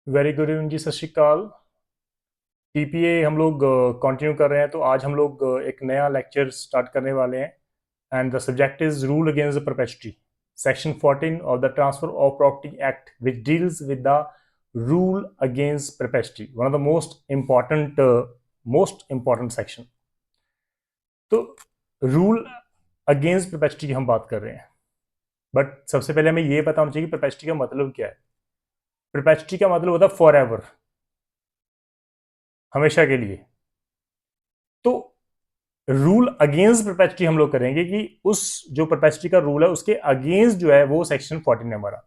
Very good evening जी, सत श्रीकाल। TPA हम लोग कंटिन्यू कर रहे हैं, तो आज हम लोग एक नया लेक्चर स्टार्ट करने वाले हैं। And the subject is rule against the perpetuity, section 14 of the transfer of property act which deals with the rule against perpetuity, one of the most important section. तो रूल अगेंस्ट परपेचुटी की हम बात कर रहे हैं, but सबसे पहले हमें ये पता होना चाहिए कि परपेचुटी का मतलब क्या है। परपेचुटी का मतलब होता है फॉर एवर, हमेशा के लिए। तो रूल अगेंस्ट परपेचुटी हम लोग करेंगे कि उस जो परपेचुटी का रूल है उसके अगेंस्ट जो है वो सेक्शन 14 है हमारा,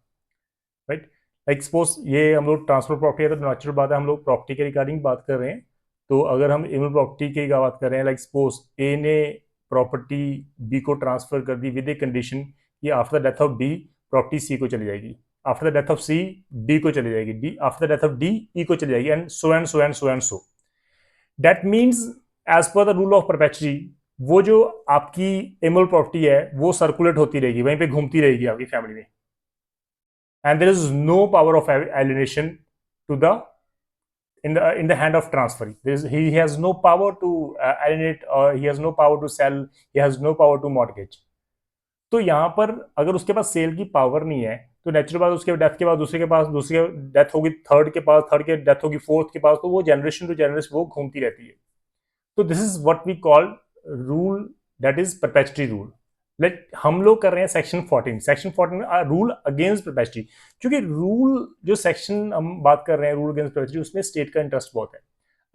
राइट। लाइक सपोज ये हम लोग ट्रांसफर प्रॉपर्टी है, तो नेचुरल बात है हम लोग प्रॉपर्टी के रिगार्डिंग बात कर रहे हैं। तो अगर हम इमल प्रॉपर्टी की बात कर रहे हैं, लाइक सपोज ए ने प्रॉपर्टी बी को ट्रांसफर कर दी विद ए कंडीशन कि after the death of B property C को चली जाएगी, after the death of C D को चली जाएगी, D after the death of D E को चली जाएगी, and so and so and so and so. That means as per the rule of perpetuity, वो जो आपकी इमल प्रॉपर्टी है वो सर्कुलेट होती रहेगी, वहीं पे घूमती रहेगी आपकी फैमिली में, and there is no power of alienation to the in the hand of transfer. He has no power to alienate, or he has no power to sell, he has no power to mortgage. तो यहाँ पर अगर उसके पास cell की power नहीं है, तो natural बात उसके डेथ के बाद दूसरे के पास, दूसरे डेथ होगी थर्ड के पास, थर्ड के डेथ होगी फोर्थ के पास, तो वो जनरेशन टू जनरेशन वो घूमती रहती है। तो this is what we call rule, that is perpetuity rule. Like हम लोग कर रहे हैं section 14, section 14 rule against perpetuity. क्योंकि रूल जो सेक्शन हम बात कर रहे हैं रूल अगेंस्ट परपेचुटी, उसमें स्टेट का इंटरेस्ट बहुत है।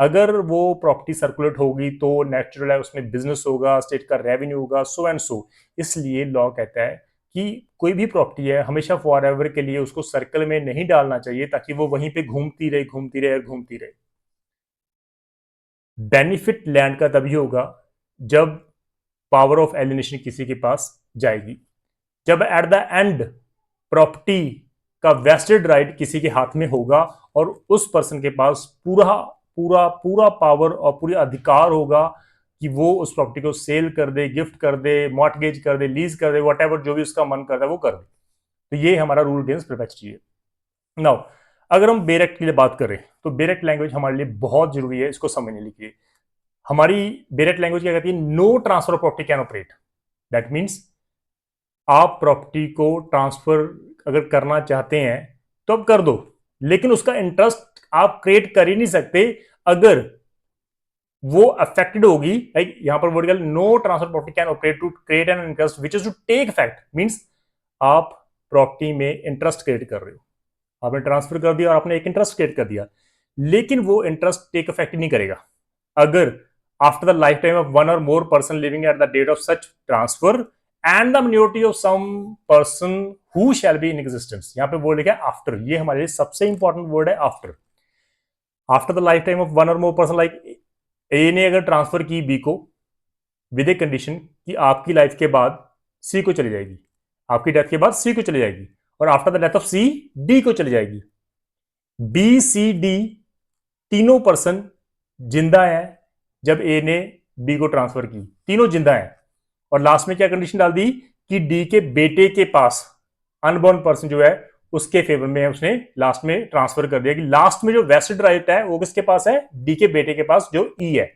अगर वो प्रॉपर्टी सर्कुलेट होगी तो नेचुरल है उसमें बिजनेस होगा, स्टेट का रेवेन्यू होगा, सो एंड सो। इसलिए लॉ कहता है कि कोई भी प्रॉपर्टी है हमेशा फॉर एवर के लिए उसको सर्कल में नहीं डालना चाहिए, ताकि वो वहीं पे घूमती रहे घूमती रहे घूमती रहे। बेनिफिट लैंड का तभी होगा जब पावर ऑफ एलिनेशन किसी के पास जाएगी, जब एट द एंड प्रॉपर्टी का वेस्टेड राइट किसी के हाथ में होगा और उस पर्सन के पास पूरा पूरा पूरा पावर और पूरा अधिकार होगा कि वो उस प्रॉपर्टी को सेल कर दे, गिफ्ट कर दे, मॉर्टगेज कर दे, लीज कर दे, वट जो भी उसका मन करता है वो कर दे। तो ये हमारा रूल अगेंस्ट परपेचुटी है। नाउ अगर हम बेरेक्ट के लिए बात करें, तो बेरेक्ट लैंग्वेज हमारे लिए बहुत जरूरी है इसको समझने के लिए। हमारी बेरेक्ट लैंग्वेज क्या कहती है? No transfer of property can operate. That means आप प्रॉपर्टी को ट्रांसफर अगर करना चाहते हैं तो अब कर दो, लेकिन उसका इंटरेस्ट आप क्रिएट कर ही नहीं सकते अगर वो अफेक्टेड होगी। लाइक यहां पर word no transfer property can operate to create an interest which is to take effect. Means आप प्रॉपर्टी में इंटरेस्ट क्रिएट कर रहे हो, आपने ट्रांसफर कर दिया और आपने एक इंटरेस्ट क्रिएट कर दिया, लेकिन वो इंटरेस्ट टेक इफेक्ट नहीं करेगा अगर after the lifetime of one or more person living at the date of such transfer and the minority of some person who shall be in existence। यहां पे word लिखा है आफ्टर, ये हमारे लिए सबसे इंपॉर्टेंट वर्ड है after. After the life time of one और मोर पर्सन, लाइक ए ने अगर ट्रांसफर की बी को विद ए कंडीशन कि आपकी लाइफ के बाद सी को चली जाएगी, आपकी डेथ के बाद सी को चली जाएगी, और after the death of C D को चली जाएगी। बी सी डी तीनों पर्सन जिंदा है जब ए ने बी को ट्रांसफर की, तीनों जिंदा है। और लास्ट में क्या कंडीशन डाल दी कि डी के बेटे के पास अनबॉर्न पर्सन जो है उसके फेवर में उसने लास्ट में ट्रांसफर कर दिया कि लास्ट में जो वेस्टेड राइट है वो किसके पास है? डी के बेटे के पास जो ई है।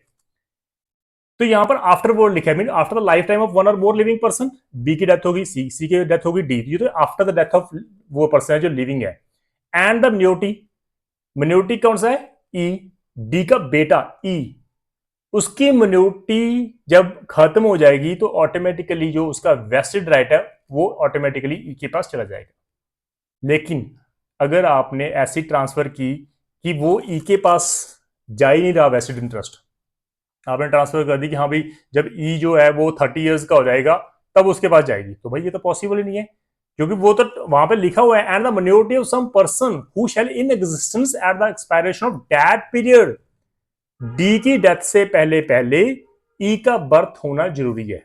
तो यहां पर आफ्टर वर्ड लिखा है, mean after the life time of one और मोर लिविंग पर्सन। बी की डेथ होगी सी, सी की डेथ होगी डी, तो आफ्टर द डेथ ऑफ वो पर्सन है जो लिविंग है। एंड द मिनोरिटी, मिनोरिटी कौन सा है? ई, डी का बेटा ई, उसकी मिनोरिटी जब खत्म हो जाएगी तो ऑटोमेटिकली जो उसका वेस्टेड राइट है वो ऑटोमेटिकली ई के पास चला जाएगा। लेकिन अगर आपने ऐसी ट्रांसफर की कि वो ई के पास जा ही नहीं रहा वेस्टेड इंटरेस्ट, आपने ट्रांसफर कर दी कि हाँ भाई जब ई जो है वो 30 ईयर्स का हो जाएगा तब उसके पास जाएगी, तो भाई ये तो पॉसिबल ही नहीं है, क्योंकि वो तो वहां पे लिखा हुआ है and the minority of some person who shall in existence at the expiration of that period. D की डेथ से पहले पहले ई का बर्थ होना जरूरी है।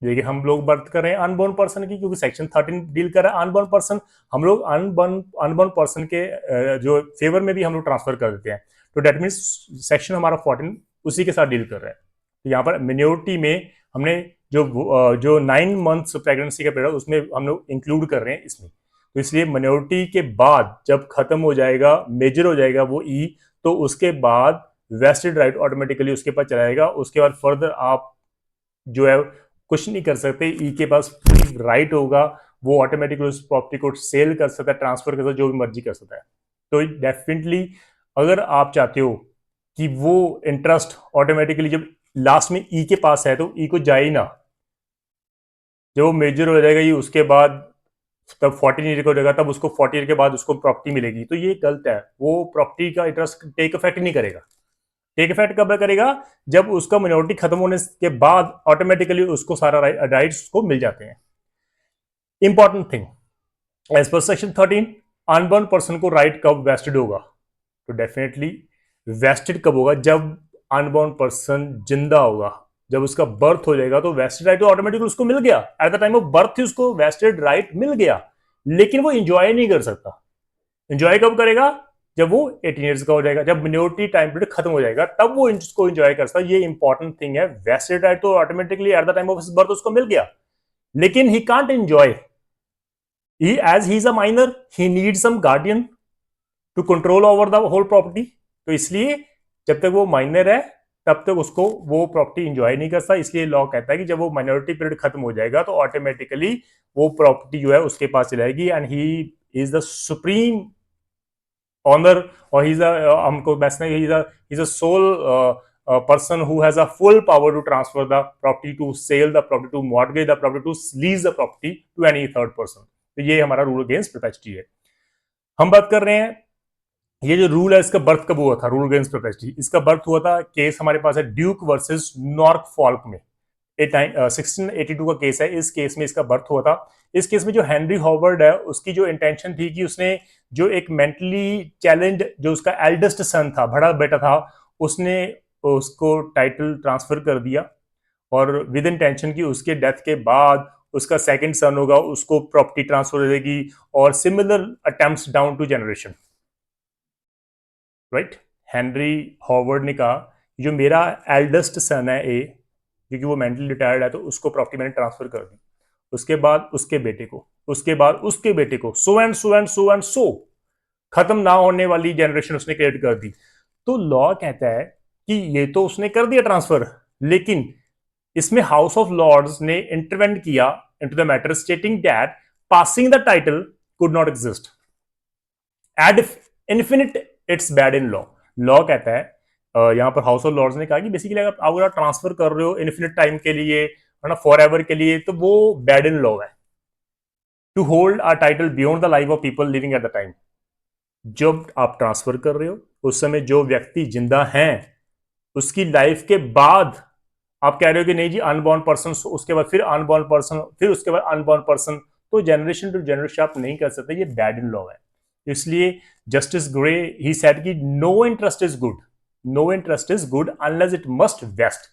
देखिए हम लोग बर्थ कर रहे हैं अनबॉर्न पर्सन की, क्योंकि सेक्शन 13 डील कर रहा है अनबॉर्न पर्सन। हम लोग अनबॉर्न पर्सन के जो फेवर में भी हम लोग ट्रांसफर कर देते हैं, तो डेट मीन्स सेक्शन हमारा 14 उसी के साथ डील कर रहा है। तो यहाँ पर मिनोरिटी में हमने जो 9 मंथ्स प्रेगनेंसी का पीरियड उसमें हम लोग इंक्लूड कर रहे हैं इसमें। तो इसलिए माइनॉरिटी के बाद जब खत्म हो जाएगा, मेजर हो जाएगा वो ई, तो उसके बाद वेस्टेड राइट ऑटोमेटिकली उसके पास चला जाएगा। उसके बाद फर्दर आप जो है कुछ नहीं कर सकते, ई के पास फ्री राइट होगा, वो ऑटोमेटिकली उस प्रॉपर्टी को सेल कर सकता है, ट्रांसफर कर सकता है, जो भी मर्जी कर सकता है। तो डेफिनेटली अगर आप चाहते हो कि वो इंटरेस्ट ऑटोमेटिकली जब लास्ट में ई के पास है तो ई को जाए ही ना, जब वो मेजर हो जाएगा ये उसके बाद तब 14 ईयर का हो जाएगा, तब उसको 40 ईयर के बाद उसको प्रॉपर्टी मिलेगी, तो ये गलत है। वो प्रॉपर्टी का इंटरेस्ट टेक इफेक्ट नहीं करेगा। टेक इफेक्ट कब करेगा? जब उसका मिनोरिटी खत्म होने के बाद ऑटोमेटिकली उसको सारा राइट्स को मिल जाते हैं। Important thing as per section 13, unborn person को राइट कब वेस्टेड होगा? तो डेफिनेटली वेस्टेड कब होगा? जब अनबॉर्न पर्सन जिंदा होगा, जब उसका बर्थ हो जाएगा तो वेस्टेड राइट तो ऑटोमेटिकली उसको मिल गया। At the time of birth ही उसको वेस्टेड राइट मिल गया, लेकिन वो इंजॉय नहीं कर सकता। इंजॉय कब करेगा? जब वो 18 ईयर्स का हो जाएगा, जब मिनोरिटी टाइम पीरियड खत्म हो जाएगा, तब वो इसको इंजॉय कर सकता है। ये इंपॉर्टेंट थिंग है। वेस्टेड राइट तो automatically at the time of birth उसको मिल गया, लेकिन he can't enjoy. He as he is a minor, he need some guardian to control over the whole property. तो इसलिए जब तक वो माइनर है तब तक उसको वो प्रॉपर्टी इंजॉय नहीं कर सकता। इसलिए लॉ कहता है कि जब वो माइनॉरिटी पीरियड खत्म हो जाएगा तो ऑटोमेटिकली वो प्रॉपर्टी जो है उसके पास चली जाएगी, and he is the supreme owner, और ही इज हमको बेस्ट नहीं, he is a sole person who has a full power to transfer the property, to sell the property, to mortgage the property, to lease the property to any third person। तो ये हमारा rule against perpetuity है। हम बात कर रहे हैं ये जो रूल है इसका बर्थ कब हुआ था? रूल अगेंस्ट परपेचुटी, इसका बर्थ हुआ था, केस हमारे पास है ड्यूक वर्सेस नॉर्फॉल्क में। 1682 का केस है। इस केस में इसका बर्थ हुआ था। इस केस में जो हेनरी हॉवर्ड है उसकी जो इंटेंशन थी कि उसने जो एक मेंटली चैलेंज जो उसका एल्डेस्ट सन था, बड़ा बेटा था, उसने उसको टाइटल ट्रांसफर कर दिया, और विद इंटेंशन की उसके डेथ के बाद उसका सेकंड सन होगा, उसको प्रॉपर्टी ट्रांसफर हो जाएगी, और similar attempts down to generation. Right, Henry Howard ने कहा जो मेरा एल्डेस्ट सन है ए, क्योंकि वो मेंटली रिटायर्ड है, तो उसको प्रॉपर्टी मैंने ट्रांसफर कर दी, उसके बाद उसके बेटे को, उसके बाद उसके बेटे को, सो and so and so and सो, खत्म ना होने वाली जनरेशन उसने क्रिएट कर दी। तो लॉ कहता है कि ये तो उसने कर दिया ट्रांसफर, लेकिन इसमें हाउस ऑफ लॉर्ड्स ने इंटरवेंट किया into the matter, stating that passing the title could not exist ad infinite it's bad in law. Law कहता है यहां पर हाउस ऑफ लॉर्ड्स ने कहा कि बेसिकली अगर आप ट्रांसफर कर रहे हो इन्फिनिट टाइम के लिए, है ना, फॉर एवर के लिए, तो वो बैड इन लॉ है। To hold a title beyond the life of people living at the time, जब आप ट्रांसफर कर रहे हो उस समय जो व्यक्ति जिंदा हैं उसकी लाइफ के बाद आप कह रहे हो कि नहीं जी अनबॉर्न पर्सन, उसके बाद फिर अनबॉर्न पर्सन, फिर उसके बाद अनबॉर्न पर्सन, तो जनरेशन टू जनरेशन आप नहीं कर सकते, ये बैड इन लॉ है। इसलिए जस्टिस ग्रे ही सेड कि no interest is good, no interest is good unless it must vest.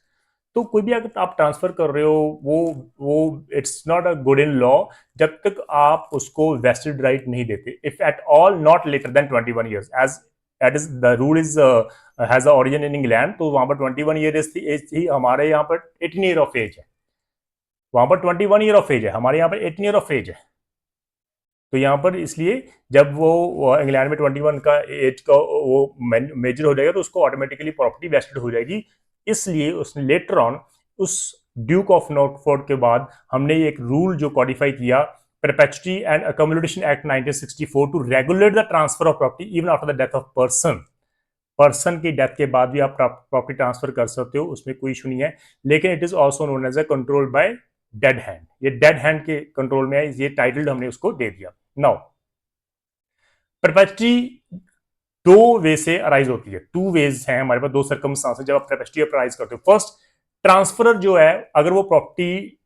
तो कोई भी अगर आप ट्रांसफर कर रहे हो वो it's not a good in law जब तक आप उसको वेस्टेड राइट नहीं देते, if at all not later than 21 years, as that is the rule is has origin in England. तो वहां पर 21 ईयर एज थी, हमारे यहाँ पर 18 ईयर ऑफ एज है, वहां पर 21 ईयर ऑफ एज है, हमारे यहाँ पर 18 ईयर ऑफ एज है। तो यहाँ पर इसलिए जब वो इंग्लैंड में 21 का एज का वो मेजर हो जाएगा तो उसको ऑटोमेटिकली प्रॉपर्टी वेस्टेड हो जाएगी। इसलिए उसने लेटर ऑन उस ड्यूक ऑफ नॉर्फोल्क के बाद हमने एक रूल जो कॉडिफाई किया, perpetuity and accommodation act 1964, to regulate the transfer of property even after the death of person. Person की डेथ के बाद भी आप प्रॉपर्टी ट्रांसफर कर सकते हो, उसमें कोई इशू नहीं है, लेकिन it is also known as a control by dead hand. ये डेड हैंड के कंट्रोल में है, ये टाइटल हमने उसको दे दिया। नाउ परपेचुटी दो वे से अराइज होती है, टू वेज हैं हमारे पास, दो सर्कमस्टांसेस जब आप परपेचुटी अराइज करते हो। फर्स्ट, ट्रांसफरर जो है अगर वो प्रॉपर्टी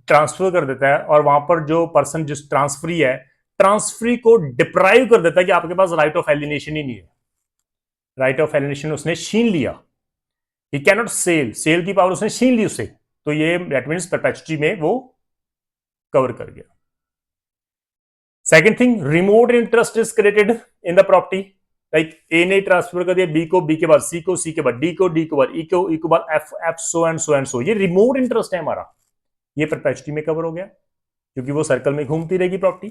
ट्रांसफर कर देता है और वहां पर जो पर्सन जिस ट्रांसफरी है, ट्रांसफरी को डिप्राइव कर देता है कि आपके पास राइट ऑफ एलिनेशन ही नहीं है, राइट ऑफ एलिनेशन उसने छीन लिया, he can not sell, sell की पावर उसने छीन ली उससे, तो ये दैट मींस परपेचुटी में वो कवर कर गया। Second thing, remote interest is created in the property, like a ने ट्रांसफर कर दिया बी को, बी के बाद सी को, सी के बाद डी को, डी के बाद ई को, ई के बाद F, F so and so and सो, ये रिमोट इंटरेस्ट है हमारा, ये परपेचुटी में कवर हो गया क्योंकि वो सर्कल में घूमती रहेगी प्रॉपर्टी।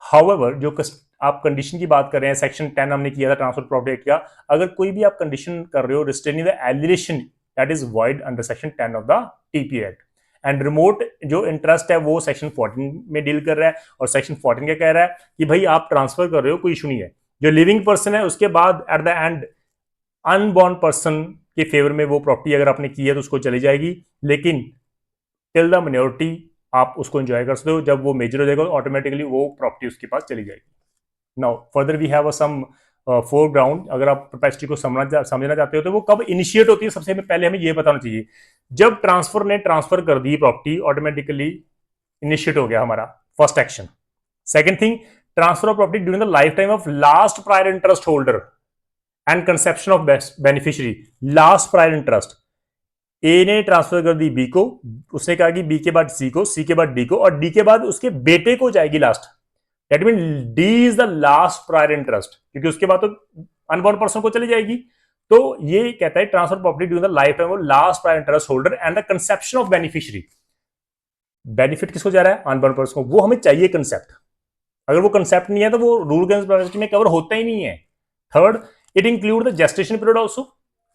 हाउएवर जो आप कंडीशन की बात कर रहे हैं, सेक्शन 10 हमने किया था ट्रांसफर प्रॉपर्टी एक्ट का, अगर कोई भी आप कंडीशन कर रहे हो restraining the alienation, that is void under section 10 of the TP act. And remote जो इंटरेस्ट है वो सेक्शन 14 में डील कर रहा है, और सेक्शन 14 क्या कह रहा है कि भाई आप ट्रांसफर कर रहे हो, कोई इशू नहीं है, जो लिविंग पर्सन है उसके बाद at the end unborn person के फेवर में वो प्रॉपर्टी अगर आपने की है तो उसको चली जाएगी, लेकिन टिल द माइनॉरिटी आप उसको एंजॉय कर सकते हो, जब वो मेजर हो जाएगा ऑटोमेटिकली वो प्रॉपर्टी उसके पास चली जाएगी। Now further we have some foreground, अगर आप प्रोपेस्ट्री को समझना चाहते हो तो वो कब इनिशिएट होती है, सबसे पहले हमें ये बताना चाहिए, जब ट्रांसफर ने ट्रांसफर कर दी प्रॉपर्टी ऑटोमेटिकली इनिशिएट हो गया हमारा first action. Second thing, transfer of property during the life time of last prior interest holder and conception of beneficiary. Last prior interest, A ने ट्रांसफर कर दी बी को, उसने कहा कि बी के बाद सी को, सी के बाद डी को, और डी के बाद उसके बेटे को जाएगी last, that mean D is the last prior interest, क्योंकि उसके बाद तो अनबॉर्न पर्सन को चली जाएगी। तो ये कहता है transfer property during the life time of last prior interest holder and the conception of beneficiary. Benefit किसको जा रहा है? अनबॉर्न पर्सन को, वो हमें चाहिए कंसेप्ट, अगर वो कंसेप्ट नहीं है तो वो रूल अगेंस्ट प्रॉपर्टी में कवर होता ही नहीं है। Third, it include the gestation period also,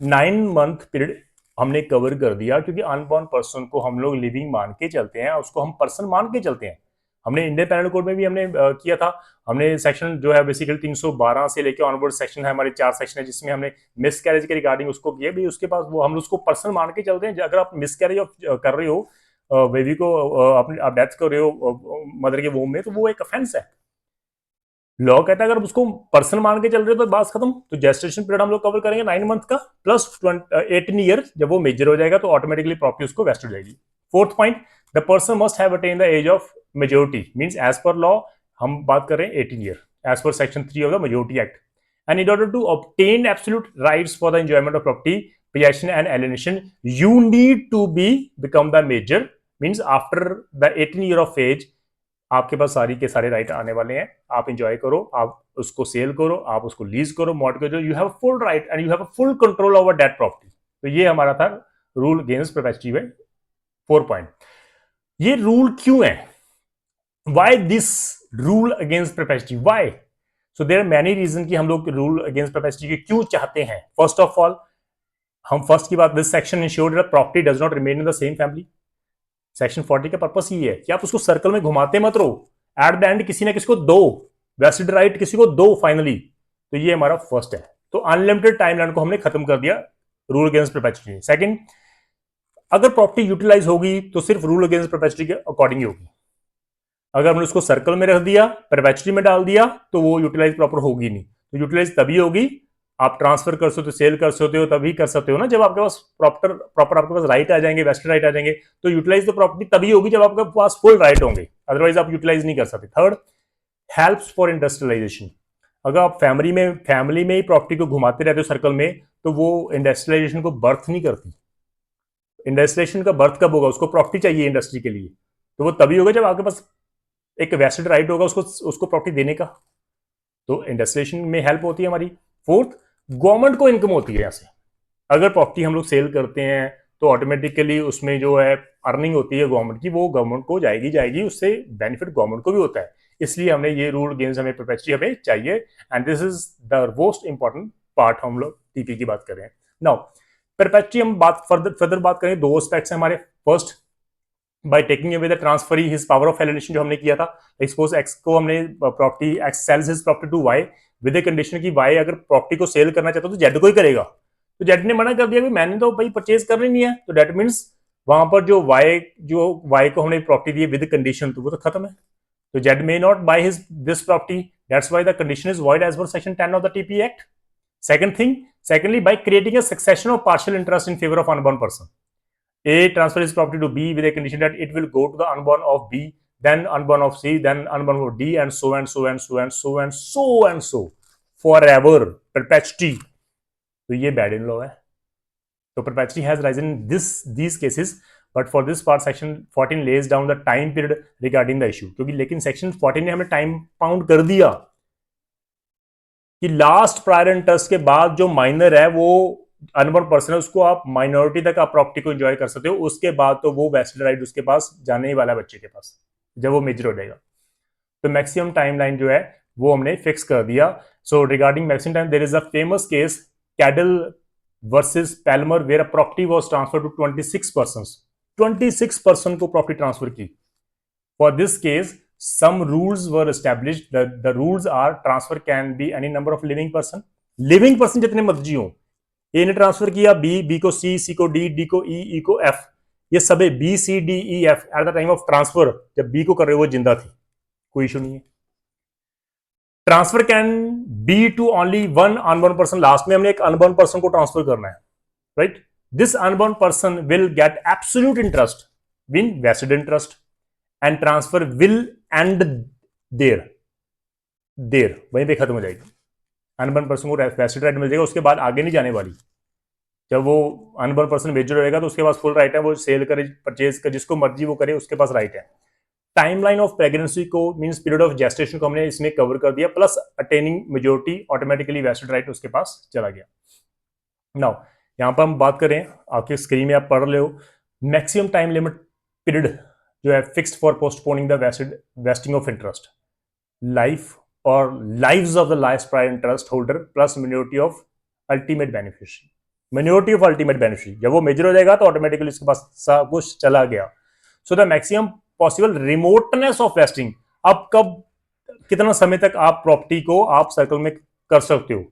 9 month period हमने कवर कर दिया, क्योंकि अनबॉर्न पर्सन को हम लोग लिविंग मान के चलते हैं, उसको हम पर्सन मान के चलते हैं। हमने इंडियन पेनल कोड में भी हमने किया था, हमने सेक्शन जो है बेसिकली 312 से लेकर ऑनवर्ड सेक्शन है, हमारे 4 सेक्शन है, जिसमें हमने मिस कैरेज के रिगार्डिंग उसको किया भी, उसके पास वो हम उसको पर्सन मान के चलते हैं। अगर आप मिस कैरेज कर रहे हो, बेबी को अपने आप डेथ कर रहे हो मदर के वोम में, तो वो एक ऑफेंस है। लॉ कहता है अगर उसको पर्सन मान के चल रहे हो तो बात खत्म। तो जेस्टेशन पीरियड हम लोग कवर करेंगे 9 मंथ का प्लस 18 ईयर, जब वो मेजर हो जाएगा तो ऑटोमेटिकली प्रॉपर्टी उसको वेस्ट हो जाएगी। Fourth point, the person must have attain the age of majority, means as per law हम बात कर रहे हैं 18 year as per section 3 of the majority act. And in order to obtain absolute rights for the enjoyment of property possession and alienation, you need to be become the major, means after the 18 year of age आपके पास सारी के सारे right आने वाले हैं, आप enjoy करो, आप उसको सेल करो, आप उसको लीज करो, मॉर्टगेज करो, you have full right and you have full control over that property. तो ये हमारा था रूल अगेंस्ट परपेचुटी में 4 पॉइंट। ये रूल क्यों है? Why this rule against perpetuity, why? So there are many reason कि हम लोग रूल अगेंस्ट परपेचुटी के क्यों चाहते हैं। फर्स्ट ऑफ ऑल, हम फर्स्ट की बात, this section insured that property does not remain in the same family. Section 40 का पर्पस ये है कि आप उसको सर्कल में घुमाते मत रहो, एट द एंड किसी ना किसी को दो, वेस्टेड राइट किसी को दो फाइनली। तो ये हमारा फर्स्ट है। तो अनलिमिटेड टाइमलाइन को हमने खत्म कर दिया रूल अगेंस्ट परपेचुटी। सेकंड, अगर प्रॉपर्टी यूटिलाइज होगी तो सिर्फ रूल अगेंस्ट परपेचुटी के अकॉर्डिंग ही होगी। अगर हमने उसको सर्कल में रख दिया, परपेचुटी में डाल दिया, तो वो यूटिलाइज प्रॉपर होगी नहीं। तो यूटिलाइज तभी होगी, आप ट्रांसफर कर सकते हो, सेल कर सकते हो, तभी कर सकते हो ना जब आपके पास प्रॉपर आपके पास राइट आ जाएंगे, वेस्टेड राइट आ जाएंगे। तो यूटिलाइज द प्रॉपर्टी तभी होगी जब आपके पास फुल राइट होंगे, अदरवाइज आप यूटिलाइज नहीं कर सकते। Third, helps for industrialization. अगर आप फैमिली में ही प्रॉपर्टी को घुमाते रहते हो सर्कल में, तो वो इंडस्ट्रियलाइजेशन को बर्थ नहीं करती। इंडस्ट्रियलाइजेशन का बर्थ कब होगा? उसको प्रॉपर्टी चाहिए इंडस्ट्री के लिए, तो वो तभी होगा जब आपके पास एक वेस्टेड राइट होगा उसको प्रॉपर्टी देने का। तो इंडस्ट्रियलाइजेशन में हेल्प होती है हमारी। फोर्थ, गवर्नमेंट को इनकम होती है यहाँ से। अगर प्रॉपर्टी हम लोग सेल करते हैं तो ऑटोमेटिकली उसमें जो है अर्निंग होती है गवर्नमेंट की, वो गवर्नमेंट को जाएगी, उससे बेनिफिट गवर्नमेंट को भी होता है। इसलिए हमने ये रूल अगेंस्ट हमें परपेचुटी हमें चाहिए, and this is the most important part. हम लोग टीपी की बात कर रहे हैं नाउ। परपेचुटी हम बात फर्दर बात करें, दो एस्पेक्ट्स हैं हमारे। First, by taking away the transferee his power of alienation, जो हमने किया था। एक्सपोज एक्स को हमने property, X sells his property to Y with a condition की वाई अगर प्रॉपर्टी को सेल करना चाहता तो जेड को ही करेगा। तो जेड ने मना कर दिया कि मैंने तो भाई परचेज करनी नहीं है, तो डेट मीन्स वहां पर जो वाई को हमने प्रॉपर्टी दी विद कंडीशन, तो वो तो खत्म है। तो Z may not buy his this property, that's why the condition is void as per section 10 of the TP act. Secondly, by creating a succession of partial interest in favor of unborn person. A transfer his property to B with a condition that it will go to the unborn of B, then unborn of C, then unborn of D, and so and so and so and so and so and so forever, perpetuity. तो ये bad in law है। तो perpetuity has risen in these cases, but for this part section 14 lays down the time period regarding the issue। क्योंकि लेकिन section 14 ने हमें time pound कर दिया कि लास्ट प्रायर इंटरेस्ट के बाद जो माइनर है वो अनबॉर्न पर्सन है, उसको आप माइनॉरिटी तक आप प्रॉपर्टी को एंजॉय कर सकते हो, उसके बाद तो वो वेस्टेड राइट उसके पास जाने ही वाला है बच्चे के पास जब वो मेजर हो जाएगा। तो मैक्सिमम टाइमलाइन जो है वो हमने फिक्स कर दिया. So regarding maximum time there is a famous case Cadell versus Palmer where a property was transfer to 26 persons. 26 person को प्रॉपर्टी ट्रांसफर की. For this case some rules were established. The rules are transfer can be any number of living person. living person जितने मर्जी हो. ए ने transfer किया B को सी को D को ई को एफ. ये सब B C D E F at the time of transfer जब बी को कर रहे हो वो जिंदा थी, कोई इशू नहीं है. Transfer can be to only one unborn person. Last में हमने एक अनबॉर्न पर्सन को ट्रांसफर करना है, right. This unborn person will get absolute interest, win vested interest, and transfer will end there वहीं पे खत्म हो जाएगी. अनबर्न पर्सन को वेस्टेड राइट मिल जाएगा, उसके बाद आगे नहीं जाने वाली. जब वो अनबर्न पर्सन मेजर रहेगा तो उसके पास फुल राइट है, वो सेल करे परचेज करे जिसको मर्जी वो करे, उसके पास राइट है. टाइमलाइन ऑफ प्रेगनेंसी को मींस पीरियड ऑफ जेस्टेशन को हमने इसमें कवर कर दिया, plus attaining majority automatically vested right उसके पास चला गया. नाउ यहां पर हम बात करें, आपके स्क्रीन में आप पढ़ रहे हो, मैक्सिमम टाइम लिमिट पीरियड जो है fixed for postponing the vesting of interest, life और lives of the last prior interest holder plus minority of ultimate beneficiary. Minority of ultimate beneficiary जब वो मेजर हो जाएगा तो ऑटोमेटिकली उसके पास सब कुछ चला गया. So the maximum possible remoteness of wasting. अब कब कितना समय तक आप प्रॉपर्टी को आप सर्कल में कर सकते हो,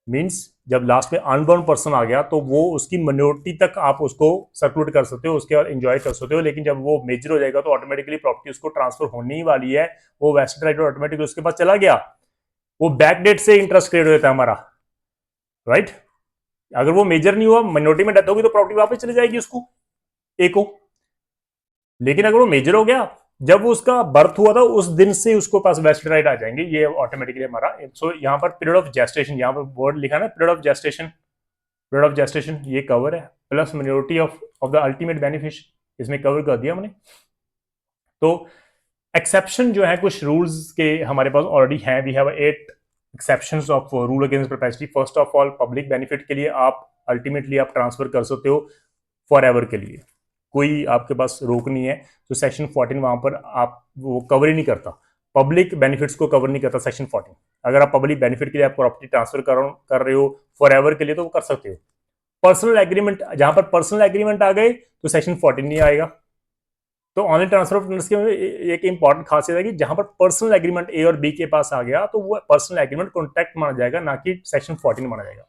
मींस जब लास्ट में अनबॉर्न पर्सन आ गया तो वो उसकी मिनोरिटी तक आप उसको सर्कुलेट कर सकते हो, उसके बाद एंजॉय कर सकते हो. लेकिन जब वो मेजर हो जाएगा तो ऑटोमेटिकली प्रॉपर्टी उसको ट्रांसफर होने ही वाली है, वो वेस्टेड राइट ऑटोमेटिकली उसके पास चला गया. वो बैक डेट से इंटरेस्ट क्रिएट हो जाता है हमारा, राइट. अगर वो मेजर नहीं हुआ, मिनोरिटी में डेथ होगी तो प्रॉपर्टी वापस चली जाएगी उसको, ए को. लेकिन अगर वो मेजर हो गया, जब वो उसका बर्थ हुआ था उस दिन से उसको पास वेस्टेड राइट आ जाएंगे, ये ऑटोमेटिकली हमारा. सो यहाँ पर पीरियड ऑफ जेस्टेशन, यहाँ पर वर्ड लिखा ना पीरियड ऑफ जेस्टेशन ये कवर है, plus minority of the ultimate beneficiary इसमें कवर कर दिया हमने. तो एक्सेप्शन जो है कुछ रूल्स के हमारे पास ऑलरेडी हैं. We have 8 exceptions of rule against perpetuity. First of all, public benefit के लिए आप अल्टीमेटली आप ट्रांसफर कर सकते हो फॉर एवर के लिए, कोई आपके पास रोक नहीं है. तो सेक्शन 14 वहां पर आप वो कवर ही नहीं करता, पब्लिक बेनिफिट्स को कवर नहीं करता सेक्शन 14. अगर आप पब्लिक बेनिफिट के लिए आप प्रॉपर्टी ट्रांसफर कर रहे हो फॉर एवर के लिए तो वो कर सकते हो. पर्सनल एग्रीमेंट, जहां पर पर्सनल एग्रीमेंट आ गए तो सेक्शन 14 नहीं आएगा. तो ऑनलाइन ट्रांसफर ऑफ इंटरेस्ट की एक इंपॉर्टेंट खासियत है कि जहां पर पर्सनल एग्रीमेंट ए और बी के पास आ गया तो वो पर्सनल एग्रीमेंट कॉन्ट्रैक्ट माना जाएगा, ना कि सेक्शन 14 माना जाएगा.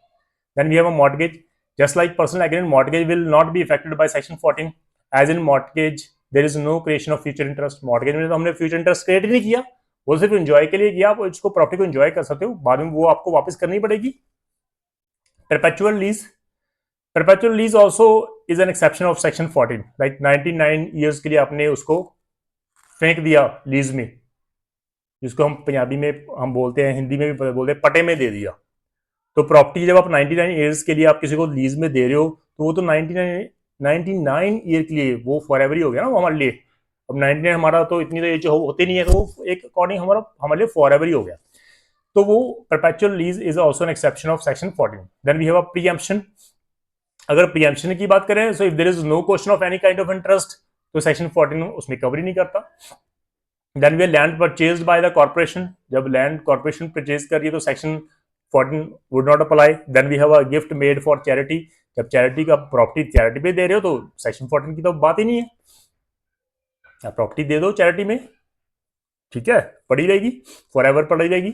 Then we have a mortgage. Just like personal agreement, mortgage will not be affected by section 14. As in mortgage there is no creation of future interest. Mortgage में तो हमने future interest create नहीं किया, वो सिर्फ enjoy के लिए किया. आप इसको प्रॉपर्टी को एंजॉय कर सकते हो, बाद में वो आपको वापस करनी पड़ेगी. Perpetual lease also is an exception of section 14. Like 99 years के लिए आपने उसको फेंक दिया लीज में, जिसको हम पंजाबी में हम बोलते हैं, हिंदी में भी बोलते हैं, पटे में दे दिया. तो प्रॉपर्टी जब आप 99 ईयर्स के लिए आप किसी को लीज में दे रहे हो तो वो तो 99 ईयर के लिए वो फॉर एवर ही हो गया ना वो हमारे लिए. अब 99 हमारा तो इतनी तो एज होती नहीं है, तो वो एक अकॉर्डिंग हमारे लिए फॉर एवर ही हो गया. तो वो perpetual lease is also an exception of section 14. Then we have a preemption. अगर प्रीएम्प्शन की बात करें, so if there is no question of any kind of interest तो सेक्शन 14 उसमें कवर ही नहीं करता. Then we land purchased by the corporation. जब लैंड कॉर्पोरेशन परचेज कर रही है तो section 14 would not apply. Then we have a gift made for charity. जब चैरिटी का प्रॉपर्टी चैरिटी पे दे रहे हो तो सेक्शन 14 की तो बात ही नहीं है. आप प्रॉपर्टी दे दो चैरिटी में, ठीक है, पड़ी रहेगी, फॉर एवर पड़ी रहेगी.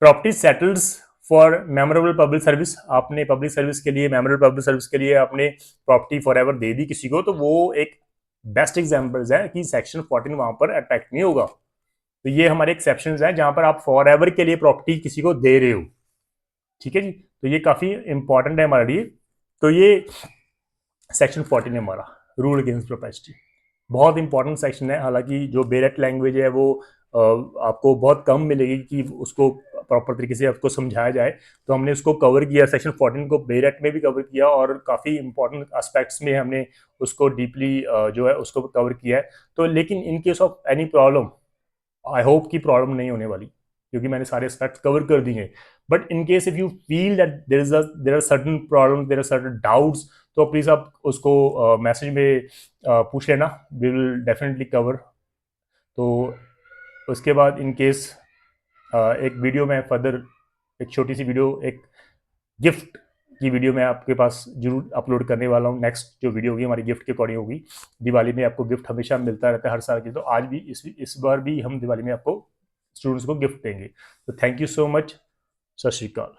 Property settles for memorable public service. आपने पब्लिक सर्विस के लिए, मेमोरेबल पब्लिक सर्विस के लिए आपने प्रॉपर्टी फॉर एवर दे दी किसी को, तो वो एक बेस्ट एग्जाम्पल्स है कि सेक्शन 14 वहां पर अटैक नहीं होगा. तो ये हमारे एक्सेप्शन हैं जहां पर आप फॉर एवर के लिए प्रॉपर्टी किसी को दे रहे हो, ठीक है जी. तो ये काफी इंपॉर्टेंट है हमारे लिए. तो ये सेक्शन 14 है हमारा रूल अगेंस्ट प्रोपेस्टी. बहुत इंपॉर्टेंट सेक्शन है. हालांकि जो बेरेट लैंग्वेज है वो आपको बहुत कम मिलेगी कि उसको प्रॉपर तरीके से आपको समझाया जाए, तो हमने उसको कवर किया. सेक्शन 14 को बेरेट में भी कवर किया और काफ़ी इंपॉर्टेंट एस्पेक्ट्स में हमने उसको डीपली जो है उसको कवर किया है. तो लेकिन in case of any problem, I hope की प्रॉब्लम नहीं होने वाली क्योंकि मैंने सारे एस्पेक्ट्स कवर कर दिए. But in case if you feel that there are certain problem, there are certain doubts, तो प्लीज़ आप उसको मैसेज में पूछ लेना. We will definitely cover. तो उसके बाद इन केस एक वीडियो में फर्दर, एक छोटी सी वीडियो, एक गिफ्ट की वीडियो मैं आपके पास जरूर अपलोड करने वाला हूँ। नेक्स्ट जो वीडियो होगी हमारी गिफ्ट के अकॉर्डिंग होगी। दिवाली में आपको गिफ्ट हमेशा मिलता रहता है हर साल की, तो आज भी इस बार भी हम दिवाली में आपको स्टूडेंट्स को गिफ्ट देंगे। तो थैंक यू सो मच। सत श्री अकाल।